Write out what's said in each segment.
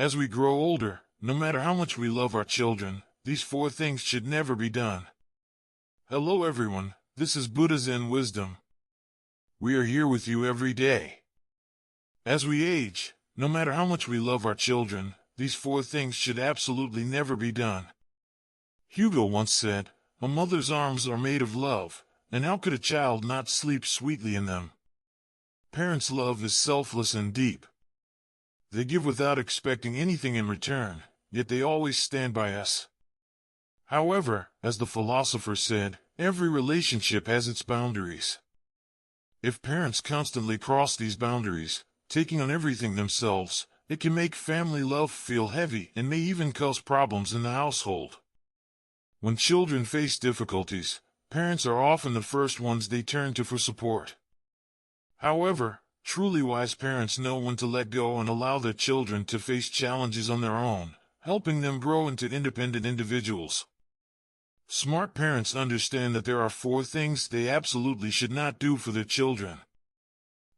As we grow older, no matter how much we love our children, these four things should never be done. Hello everyone, this is Buddha Zen Wisdom. We are here with you every day. As we age, no matter how much we love our children, these four things should absolutely never be done. Hugo once said, "A mother's arms are made of love, and how could a child not sleep sweetly in them?" Parents' love is selfless and deep. They give without expecting anything in return, yet they always stand by us. However, as the philosopher said, every relationship has its boundaries. If parents constantly cross these boundaries, taking on everything themselves, it can make family love feel heavy and may even cause problems in the household. When children face difficulties, parents are often the first ones they turn to for support. However, truly wise parents know when to let go and allow their children to face challenges on their own, helping them grow into independent individuals. Smart parents understand that there are four things they absolutely should not do for their children.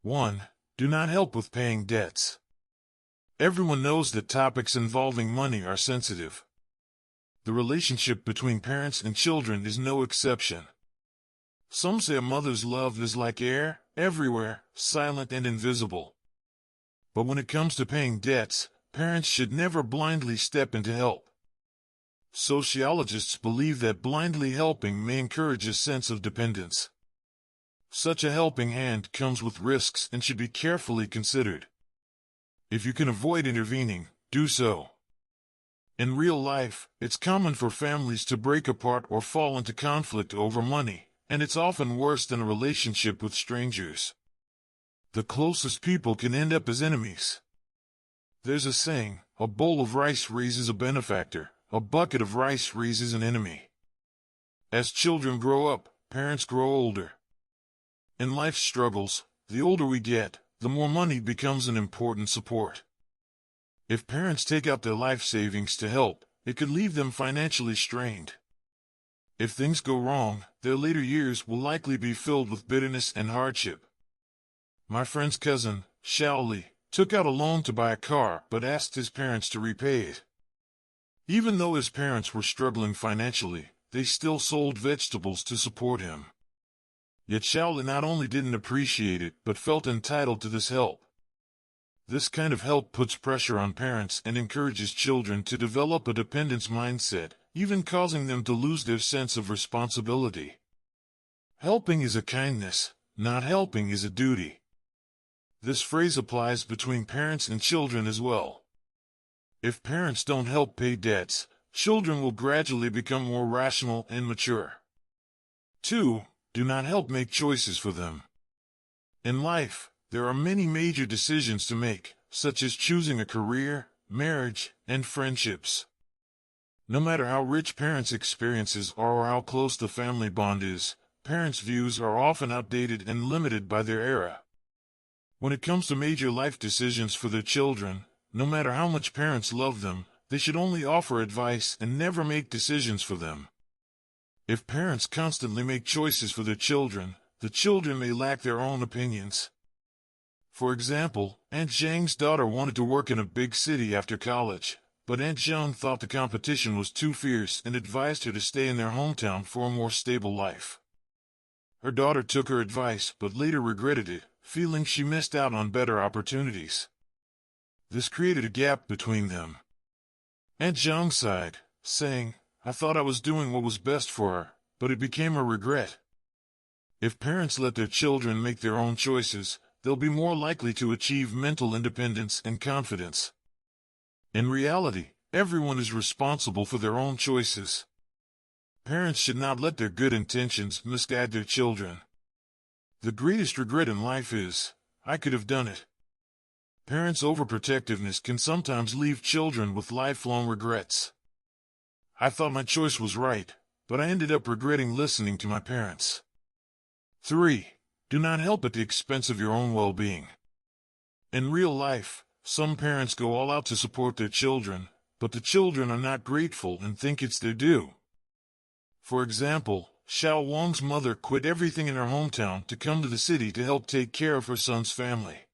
1. Do not help with paying debts. Everyone knows that topics involving money are sensitive. The relationship between parents and children is no exception. Some say a mother's love is like air, everywhere, silent and invisible. But when it comes to paying debts, parents should never blindly step in to help. Sociologists believe that blindly helping may encourage a sense of dependence. Such a helping hand comes with risks and should be carefully considered. If you can avoid intervening, do so. In real life, it's common for families to break apart or fall into conflict over money, and it's often worse than a relationship with strangers. The closest people can end up as enemies. There's a saying, a bowl of rice raises a benefactor, a bucket of rice raises an enemy. As children grow up, parents grow older. In life's struggles, the older we get, the more money becomes an important support. If parents take out their life savings to help, it could leave them financially strained. If things go wrong, their later years will likely be filled with bitterness and hardship. My friend's cousin, Shaoli, took out a loan to buy a car but asked his parents to repay it. Even though his parents were struggling financially, they still sold vegetables to support him. Yet Shaoli not only didn't appreciate it but felt entitled to this help. This kind of help puts pressure on parents and encourages children to develop a dependence mindset, even causing them to lose their sense of responsibility. Helping is a kindness, not helping is a duty. This phrase applies between parents and children as well. If parents don't help pay debts, children will gradually become more rational and mature. 2. Do not help make choices for them. In life, there are many major decisions to make, such as choosing a career, marriage, and friendships. No matter how rich parents' experiences are or how close the family bond is, parents' views are often outdated and limited by their era. When it comes to major life decisions for their children, no matter how much parents love them, they should only offer advice and never make decisions for them. If parents constantly make choices for their children, the children may lack their own opinions. For example, Aunt Zhang's daughter wanted to work in a big city after college, but Aunt Zhang thought the competition was too fierce and advised her to stay in their hometown for a more stable life. Her daughter took her advice but later regretted it, feeling she missed out on better opportunities. This created a gap between them. Aunt Zhang sighed, saying, "I thought I was doing what was best for her, but it became a regret." If parents let their children make their own choices, they'll be more likely to achieve mental independence and confidence. In reality, everyone is responsible for their own choices. Parents should not let their good intentions misguide their children. The greatest regret in life is, "I could have done it." Parents' overprotectiveness can sometimes leave children with lifelong regrets. "I thought my choice was right, but I ended up regretting listening to my parents." 3. Do not help at the expense of your own well-being. In real life, some parents go all out to support their children, but the children are not grateful and think it's their due. For example, Xiao Wang's mother quit everything in her hometown to come to the city to help take care of her son's family.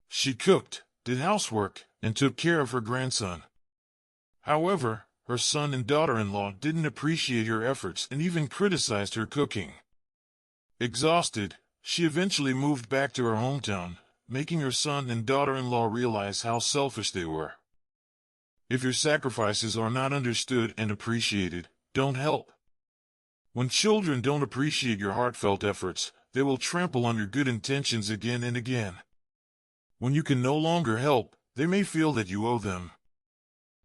She cooked, did housework, and took care of her grandson. However, her son and daughter-in-law didn't appreciate her efforts and even criticized her cooking. Exhausted, she eventually moved back to her hometown, making her son and daughter-in-law realize how selfish they were. If your sacrifices are not understood and appreciated, don't help. When children don't appreciate your heartfelt efforts, they will trample on your good intentions again and again. When you can no longer help, they may feel that you owe them.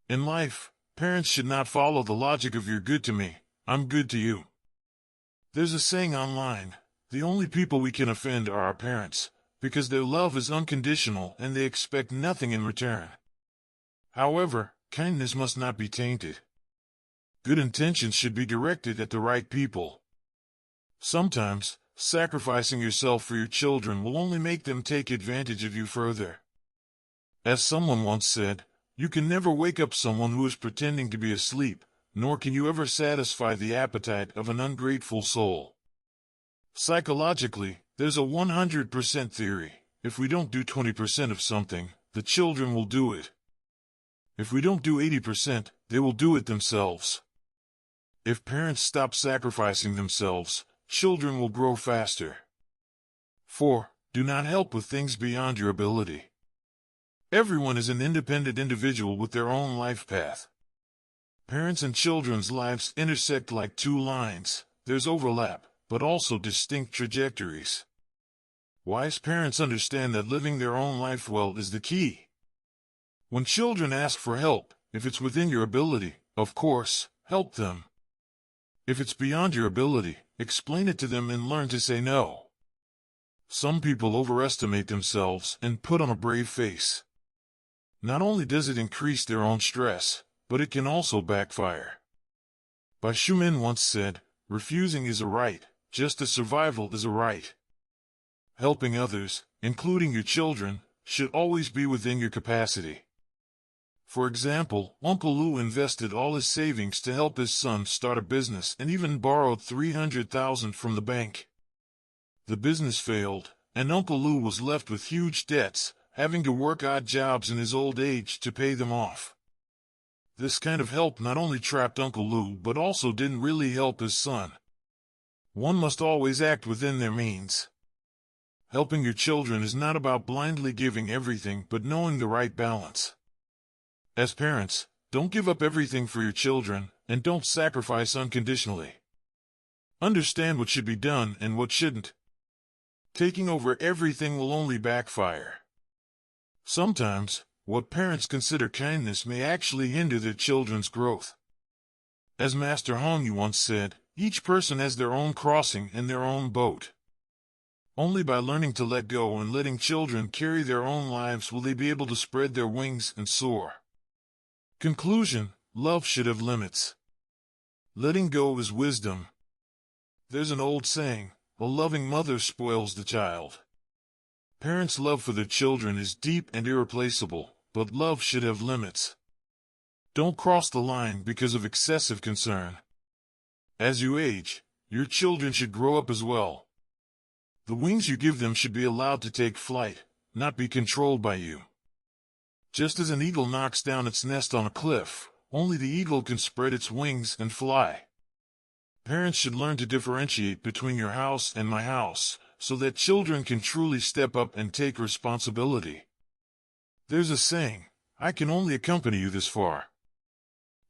In life, parents should not follow the logic of "you're good to me, I'm good to you." There's a saying online, the only people we can offend are our parents, because their love is unconditional and they expect nothing in return. However, kindness must not be tainted. Good intentions should be directed at the right people. Sometimes, sacrificing yourself for your children will only make them take advantage of you further. As someone once said, you can never wake up someone who is pretending to be asleep, nor can you ever satisfy the appetite of an ungrateful soul. Psychologically, there's a 100% theory. If we don't do 20% of something, the children will do it. If we don't do 80%, they will do it themselves. If parents stop sacrificing themselves, children will grow faster. 4. Do not help with things beyond your ability. Everyone is an independent individual with their own life path. Parents' and children's lives intersect like two lines. There's overlap, but also distinct trajectories. Wise parents understand that living their own life well is the key. When children ask for help, if it's within your ability, of course, help them. If it's beyond your ability, explain it to them and learn to say no. Some people overestimate themselves and put on a brave face. Not only does it increase their own stress, but it can also backfire. Schumann once said, refusing is a right, just as survival is a right. Helping others, including your children, should always be within your capacity. For example, Uncle Lou invested all his savings to help his son start a business and even borrowed $300,000 from the bank. The business failed, and Uncle Lou was left with huge debts, having to work odd jobs in his old age to pay them off. This kind of help not only trapped Uncle Lou but also didn't really help his son. One must always act within their means. Helping your children is not about blindly giving everything but knowing the right balance. As parents, don't give up everything for your children, and don't sacrifice unconditionally. Understand what should be done and what shouldn't. Taking over everything will only backfire. Sometimes, what parents consider kindness may actually hinder their children's growth. As Master Hong once said, each person has their own crossing and their own boat. Only by learning to let go and letting children carry their own lives will they be able to spread their wings and soar. Conclusion: love should have limits. Letting go is wisdom. There's an old saying, a loving mother spoils the child. Parents' love for their children is deep and irreplaceable, but love should have limits. Don't cross the line because of excessive concern. As you age, your children should grow up as well. The wings you give them should be allowed to take flight, not be controlled by you. Just as an eagle knocks down its nest on a cliff, only the eagle can spread its wings and fly. Parents should learn to differentiate between your house and my house, so that children can truly step up and take responsibility. There's a saying, I can only accompany you this far.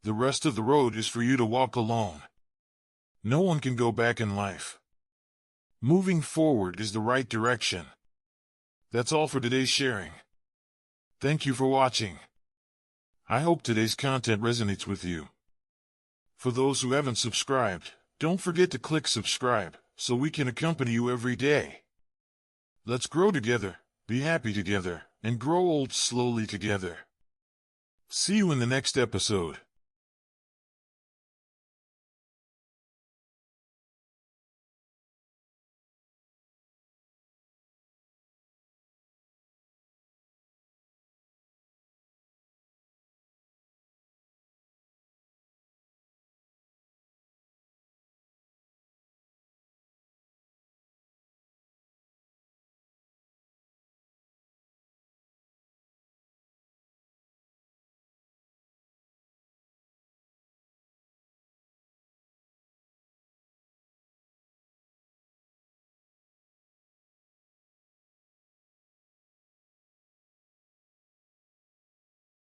The rest of the road is for you to walk alone. No one can go back in life. Moving forward is the right direction. That's all for today's sharing. Thank you for watching. I hope today's content resonates with you. For those who haven't subscribed, don't forget to click subscribe, so we can accompany you every day. Let's grow together, be happy together, and grow old slowly together. See you in the next episode.